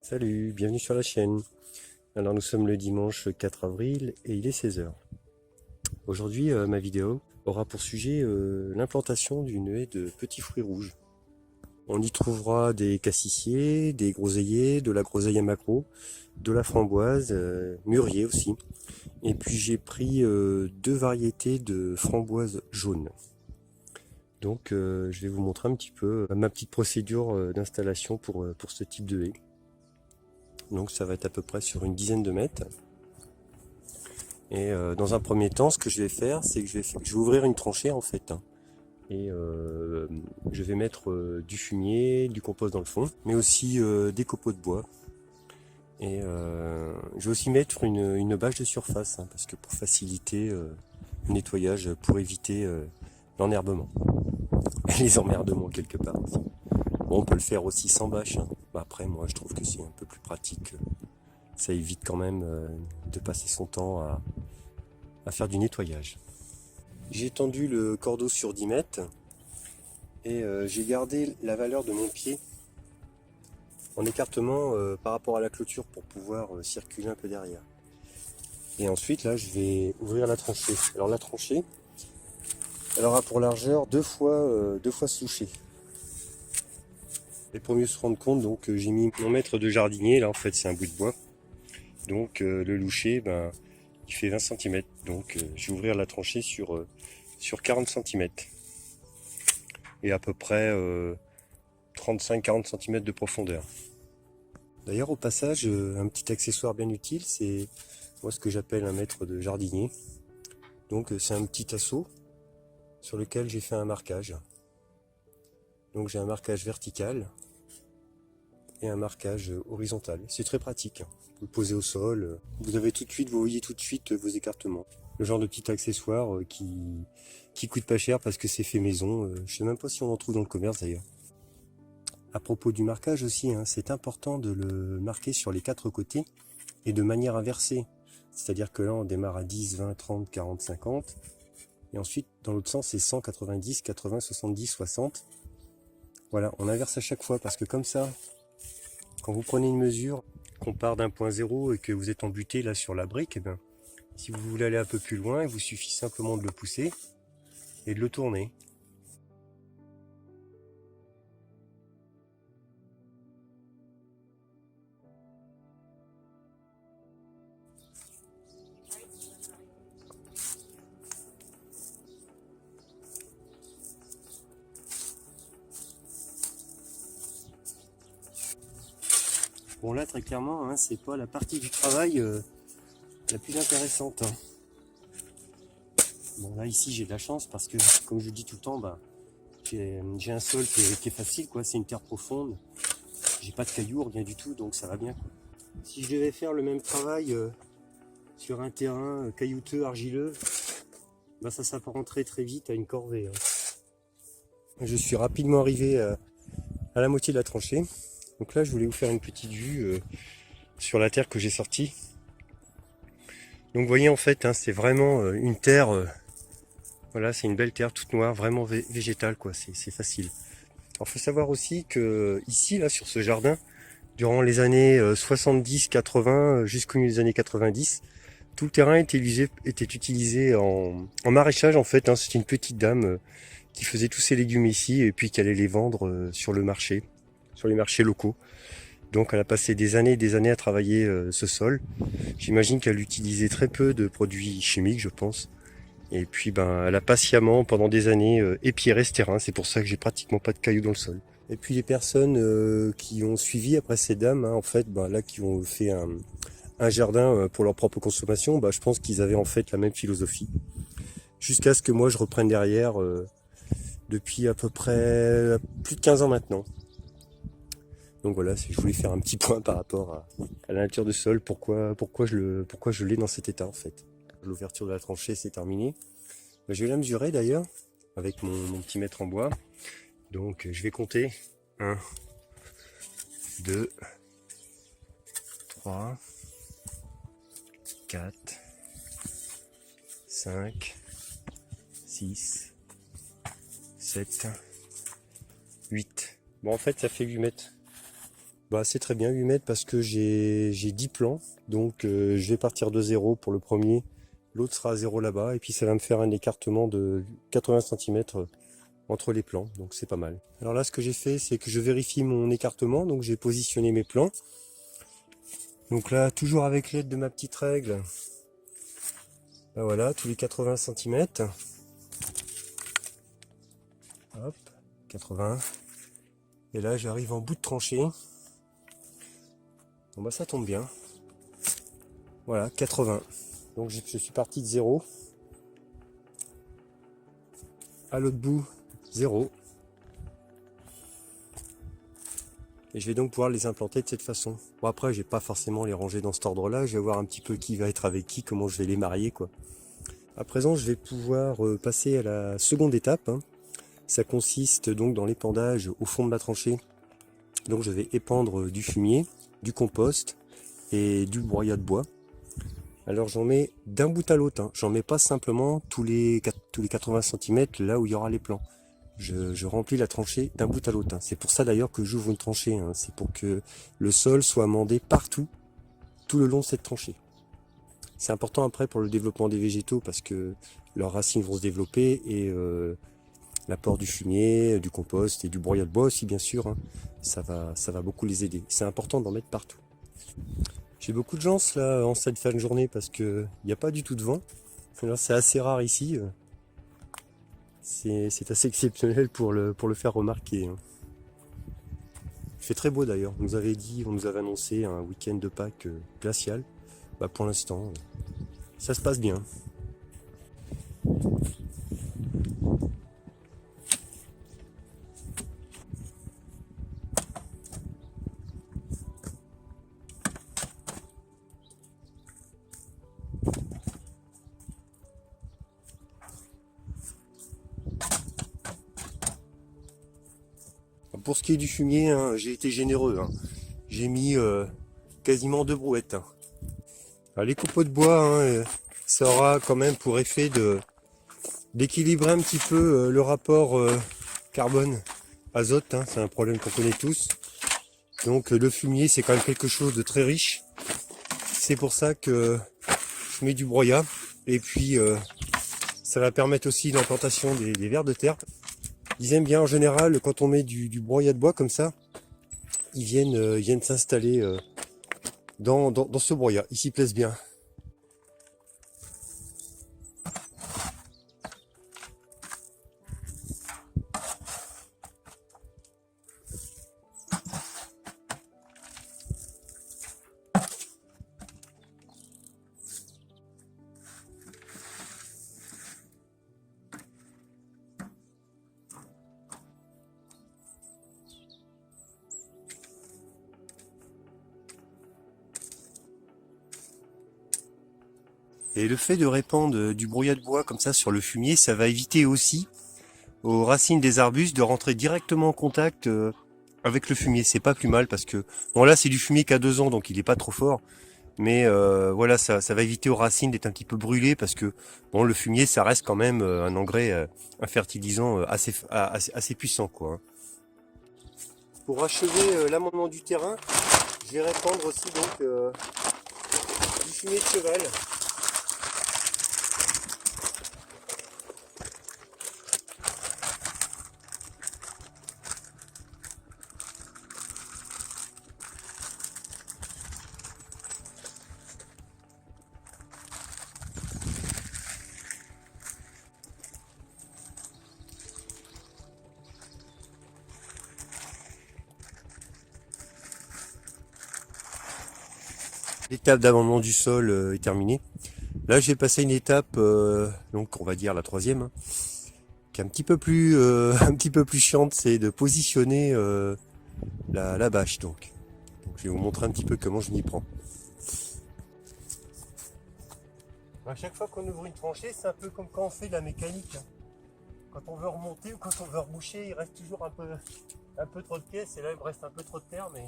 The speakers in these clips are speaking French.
Salut, bienvenue sur la chaîne. Alors nous sommes le dimanche 4 avril et il est 16 h. Aujourd'hui ma vidéo aura pour sujet l'implantation d'une haie de petits fruits rouges. On y trouvera des cassissiers, des groseilliers, de la groseille à maquereau, de la framboise, mûrier aussi. Et puis j'ai pris deux variétés de framboises jaunes. Donc je vais vous montrer un petit peu ma petite procédure d'installation pour ce type de haie. Donc ça va être à peu près sur une dizaine de mètres. Et dans un premier temps, ce que je vais faire, c'est que je vais ouvrir une tranchée en fait. Et je vais mettre du fumier, du compost dans le fond, mais aussi des copeaux de bois. Et je vais aussi mettre une bâche de surface, parce que pour faciliter le nettoyage, pour éviter l'enherbement. Les emmerdements quelque part aussi. Bon, on peut le faire aussi sans bâche. Après, moi, je trouve que c'est un peu plus pratique. Ça évite quand même de passer son temps à faire du nettoyage. J'ai tendu le cordeau sur 10 mètres et j'ai gardé la valeur de mon pied en écartement par rapport à la clôture pour pouvoir circuler un peu derrière. Et ensuite, là, je vais ouvrir la tranchée. Alors, la tranchée, elle aura pour largeur deux fois ce toucher. Et pour mieux se rendre compte, donc j'ai mis mon mètre de jardinier, là en fait c'est un bout de bois. Donc le loucher, il fait 20 cm. Donc je vais ouvrir la tranchée sur 40 cm. Et à peu près 35-40 cm de profondeur. D'ailleurs au passage, un petit accessoire bien utile, c'est moi ce que j'appelle un mètre de jardinier. Donc c'est un petit assaut sur lequel j'ai fait un marquage. Donc j'ai un marquage vertical et un marquage horizontal. C'est très pratique. Vous le posez au sol, vous voyez tout de suite vos écartements. Le genre de petit accessoire qui coûte pas cher parce que c'est fait maison. Je sais même pas si on en trouve dans le commerce d'ailleurs. À propos du marquage aussi, c'est important de le marquer sur les quatre côtés et de manière inversée. C'est-à-dire que là on démarre à 10, 20, 30, 40, 50. Et ensuite dans l'autre sens c'est 100, 90, 80, 70, 60. Voilà, on inverse à chaque fois parce que comme ça, quand vous prenez une mesure, qu'on part d'un point zéro et que vous êtes embuté là sur la brique, si vous voulez aller un peu plus loin, il vous suffit simplement de le pousser et de le tourner. Bon là très clairement, c'est pas la partie du travail la plus intéressante. Bon là ici j'ai de la chance parce que comme je le dis tout le temps, j'ai un sol qui est facile, quoi. C'est une terre profonde. J'ai pas de cailloux, rien du tout, donc ça va bien, quoi. Si je devais faire le même travail sur un terrain caillouteux, argileux, ça s'apparenterait très vite à une corvée. Je suis rapidement arrivé à la moitié de la tranchée. Donc là je voulais vous faire une petite vue sur la terre que j'ai sortie. Donc vous voyez en fait c'est vraiment une terre, voilà, c'est une belle terre toute noire, vraiment végétale, quoi, c'est facile. Alors faut savoir aussi que ici là sur ce jardin, durant les années 70-80 jusqu'aux années 90, tout le terrain était utilisé en maraîchage en fait. C'était une petite dame qui faisait tous ses légumes ici et puis qui allait les vendre sur le marché, sur les marchés locaux. Donc elle a passé des années à travailler ce sol. J'imagine qu'elle utilisait très peu de produits chimiques, je pense. Et puis elle a patiemment pendant des années épierré ce terrain. C'est pour ça que j'ai pratiquement pas de cailloux dans le sol. Et puis les personnes qui ont suivi après ces dames, en fait, là qui ont fait un jardin pour leur propre consommation, je pense qu'ils avaient en fait la même philosophie. Jusqu'à ce que moi je reprenne derrière depuis à peu près plus de 15 ans maintenant. Donc voilà, je voulais faire un petit point par rapport à la nature du sol, pourquoi je l'ai dans cet état en fait. L'ouverture de la tranchée c'est terminé. Je vais la mesurer d'ailleurs avec mon petit mètre en bois. Donc je vais compter 1, 2, 3, 4, 5, 6, 7, 8. Bon en fait ça fait 8 mètres. Bah c'est très bien 8 mètres parce que j'ai 10 plans. Donc je vais partir de 0 pour le premier. L'autre sera à 0 là-bas. Et puis ça va me faire un écartement de 80 cm entre les plans. Donc c'est pas mal. Alors là ce que j'ai fait c'est que je vérifie mon écartement. Donc j'ai positionné mes plans. Donc là toujours avec l'aide de ma petite règle. Bah voilà, tous les 80 cm. Hop, 80. Et là j'arrive en bout de tranchée. Bon bah ça tombe bien. Voilà, 80. Donc je suis parti de 0. À l'autre bout, 0. Et je vais donc pouvoir les implanter de cette façon. Bon après, je vais pas forcément les ranger dans cet ordre-là. Je vais voir un petit peu qui va être avec qui, comment je vais les marier, quoi. À présent, je vais pouvoir passer à la seconde étape. Ça consiste donc dans l'épandage au fond de ma tranchée. Donc je vais épandre du fumier, du compost et du broyat de bois. Alors j'en mets d'un bout à l'autre. J'en mets pas simplement tous les 80 cm là où il y aura les plants. Je remplis la tranchée d'un bout à l'autre. C'est pour ça d'ailleurs que j'ouvre une tranchée. C'est pour que le sol soit amendé partout, tout le long de cette tranchée. C'est important après pour le développement des végétaux parce que leurs racines vont se développer et l'apport du fumier, du compost et du broyat de bois aussi bien sûr, ça va beaucoup les aider. C'est important d'en mettre partout. J'ai beaucoup de chance là en cette fin de journée parce que il n'y a pas du tout de vent. C'est assez rare ici. C'est assez exceptionnel pour le faire remarquer. Il fait très beau d'ailleurs. On nous avait annoncé un week-end de Pâques glacial. Bah pour l'instant, ça se passe bien. Pour ce qui est du fumier, j'ai été généreux. J'ai mis quasiment 2 brouettes. Alors, les copeaux de bois, ça aura quand même pour effet d'équilibrer un petit peu le rapport carbone-azote. C'est un problème qu'on connaît tous. Donc le fumier, c'est quand même quelque chose de très riche. C'est pour ça que je mets du broyat. Et puis ça va permettre aussi l'implantation des vers de terre. Ils aiment bien en général quand on met du broyat de bois comme ça. Ils viennent s'installer dans ce broyat. Ils s'y plaisent bien. Et le fait de répandre du broyat de bois comme ça sur le fumier, ça va éviter aussi aux racines des arbustes de rentrer directement en contact avec le fumier. C'est pas plus mal parce que, bon là c'est du fumier qui a 2 ans donc il est pas trop fort. Mais voilà, ça va éviter aux racines d'être un petit peu brûlées parce que bon, le fumier ça reste quand même un engrais, un fertilisant assez puissant quoi. Pour achever l'amendement du terrain, je vais répandre aussi donc du fumier de cheval. L'étape d'amendement du sol est terminée. Là, j'ai passé une étape, donc on va dire la troisième, qui est un petit peu plus, un petit peu plus chiante, c'est de positionner la bâche. Donc, je vais vous montrer un petit peu comment je m'y prends. À chaque fois qu'on ouvre une tranchée, c'est un peu comme quand on fait de la mécanique. Quand on veut remonter ou quand on veut reboucher, il reste toujours un peu trop de pièces. Et là, il me reste un peu trop de terre, mais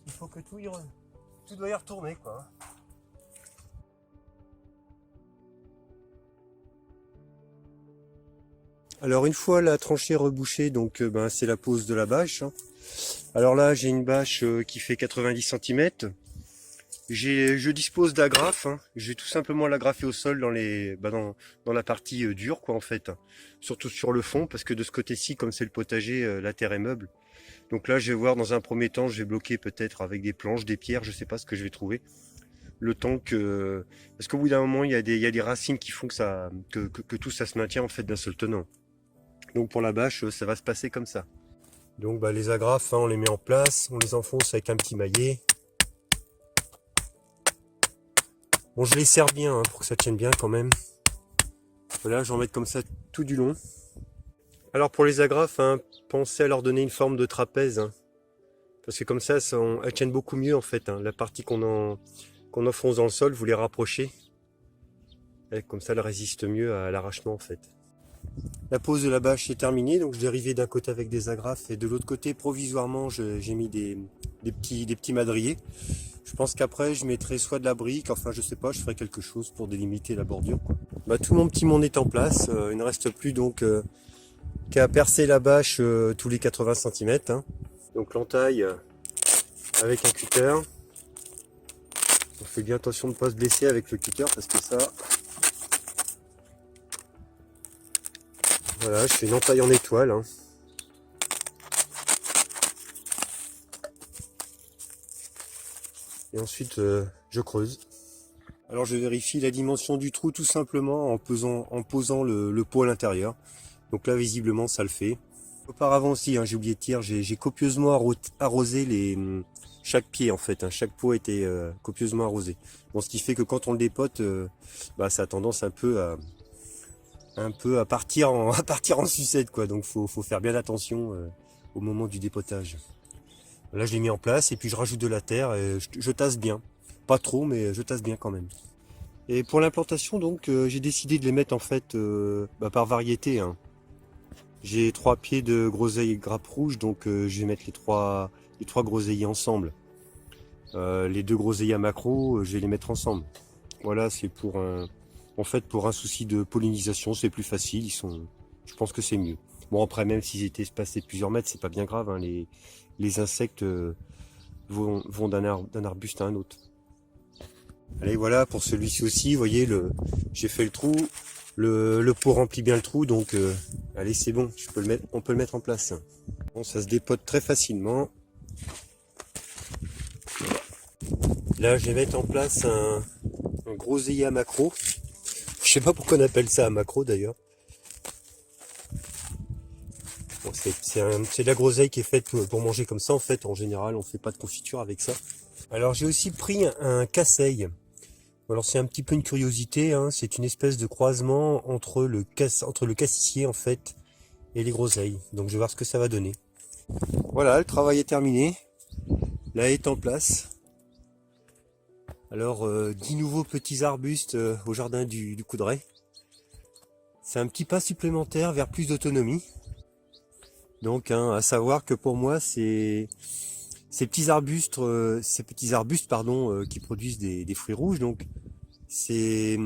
il faut que tout doit y retourner, quoi. Alors une fois la tranchée rebouchée, donc c'est la pose de la bâche. Alors là, j'ai une bâche qui fait 90 cm. Je dispose d'agrafes, hein. Je vais tout simplement l'agrafer au sol dans la partie dure, quoi, en fait. Surtout sur le fond, parce que de ce côté-ci, comme c'est le potager, la terre est meuble. Donc là, je vais voir dans un premier temps, je vais bloquer peut-être avec des planches, des pierres, je sais pas ce que je vais trouver. Le temps que... Parce qu'au bout d'un moment, il y a des racines qui font que tout ça se maintient, en fait, d'un seul tenant. Donc pour la bâche, ça va se passer comme ça. Donc bah, les agrafes, hein, on les met en place, on les enfonce avec un petit maillet. Bon, je les serre bien, hein, pour que ça tienne bien quand même. Voilà, j'en mets comme ça tout du long. Alors pour les agrafes, hein, pensez à leur donner une forme de trapèze. Hein, parce que comme ça, elles tiennent beaucoup mieux en fait. Hein. La partie qu'on enfonce dans le sol, vous les rapprochez. Et comme ça, elles résistent mieux à l'arrachement en fait. La pose de la bâche est terminée, donc je l'ai rivée d'un côté avec des agrafes et de l'autre côté, provisoirement, j'ai mis des petits madriers. Je pense qu'après, je mettrai soit de la brique, enfin je sais pas, je ferai quelque chose pour délimiter la bordure, quoi. Bah, tout mon petit monde est en place, il ne reste plus donc qu'à percer la bâche tous les 80 cm. Hein. Donc l'entaille avec un cutter. On fait bien attention de ne pas se blesser avec le cutter parce que ça... Voilà, je fais une entaille en étoile. Hein. Et ensuite, je creuse. Alors je vérifie la dimension du trou tout simplement en posant le pot à l'intérieur. Donc là, visiblement, ça le fait. Auparavant aussi, hein, j'ai oublié de dire, j'ai copieusement arrosé chaque pied en fait. Hein, chaque pot était copieusement arrosé. Bon, ce qui fait que quand on le dépote, bah, ça a tendance un peu à partir en sucette, quoi. Donc faut faire bien attention au moment du dépotage. Là, je l'ai mis en place et puis je rajoute de la terre et je tasse bien. Pas trop, mais je tasse bien quand même. Et pour l'implantation, donc, j'ai décidé de les mettre en fait par variété. Hein. J'ai 3 pieds de groseille grappe rouge, donc je vais mettre les trois groseilliers ensemble. Les 2 groseilliers à macro, je vais les mettre ensemble. Voilà, c'est en fait, pour un souci de pollinisation, c'est plus facile. Je pense que c'est mieux. Bon, après, même s'ils étaient espacés de plusieurs mètres, c'est pas bien grave. Hein, les insectes vont d'un arbuste à un autre. Allez, voilà, pour celui-ci aussi, vous voyez, j'ai fait le trou. Le pot remplit bien le trou, donc allez, c'est bon, on peut le mettre en place. Bon, ça se dépote très facilement. Là, je vais mettre en place un groseillier à macro. Je sais pas pourquoi on appelle ça à macro d'ailleurs. Bon, c'est de la groseille qui est faite pour manger comme ça en fait. En général, on fait pas de confiture avec ça. Alors j'ai aussi pris un casseille. Alors c'est un petit peu une curiosité, hein. C'est une espèce de croisement entre le cassissier en fait et les groseilles. Donc je vais voir ce que ça va donner. Voilà, le travail est terminé. La haie est en place. Alors 10 nouveaux petits arbustes au jardin du Coudray. C'est un petit pas supplémentaire vers plus d'autonomie. Donc hein, à savoir que pour moi ces petits arbustes qui produisent des fruits rouges, donc c'est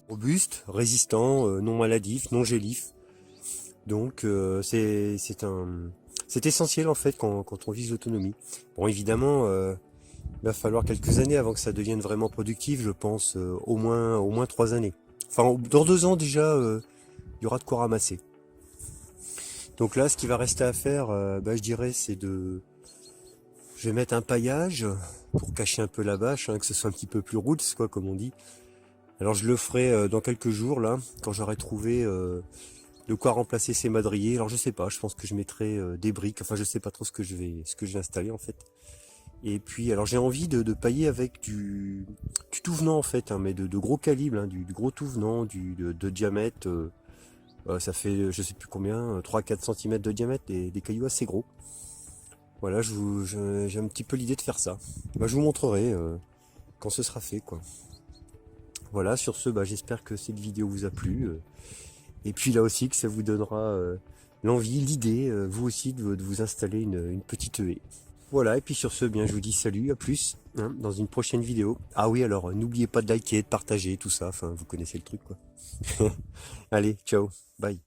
robuste, résistant, non maladif, non gélif. Donc c'est essentiel en fait quand on vise l'autonomie. Bon évidemment il va falloir quelques années avant que ça devienne vraiment productif, je pense au moins 3 années. Enfin dans 2 ans déjà il y aura de quoi ramasser. Donc là ce qui va rester à faire, je dirais je vais mettre un paillage pour cacher un peu la bâche, hein, que ce soit un petit peu plus roots quoi comme on dit. Alors je le ferai dans quelques jours là, quand j'aurai trouvé de quoi remplacer ces madriers. Alors je sais pas, je pense que je mettrai des briques, enfin je sais pas trop ce que je vais installer en fait. Et puis alors j'ai envie de pailler avec du tout venant en fait, hein, mais de gros calibre, hein, du gros tout venant, de diamètre, ça fait je sais plus combien, 3-4 cm de diamètre, des cailloux assez gros. Voilà, j'ai un petit peu l'idée de faire ça. Je vous montrerai quand ce sera fait quoi. Voilà, sur ce, j'espère que cette vidéo vous a plu. Et puis là aussi que ça vous donnera l'envie, l'idée, vous aussi, de vous installer une petite haie. Voilà, et puis sur ce, je vous dis salut, à plus, hein, dans une prochaine vidéo. Ah oui, alors n'oubliez pas de liker, de partager, tout ça, enfin vous connaissez le truc quoi. Allez, ciao, bye.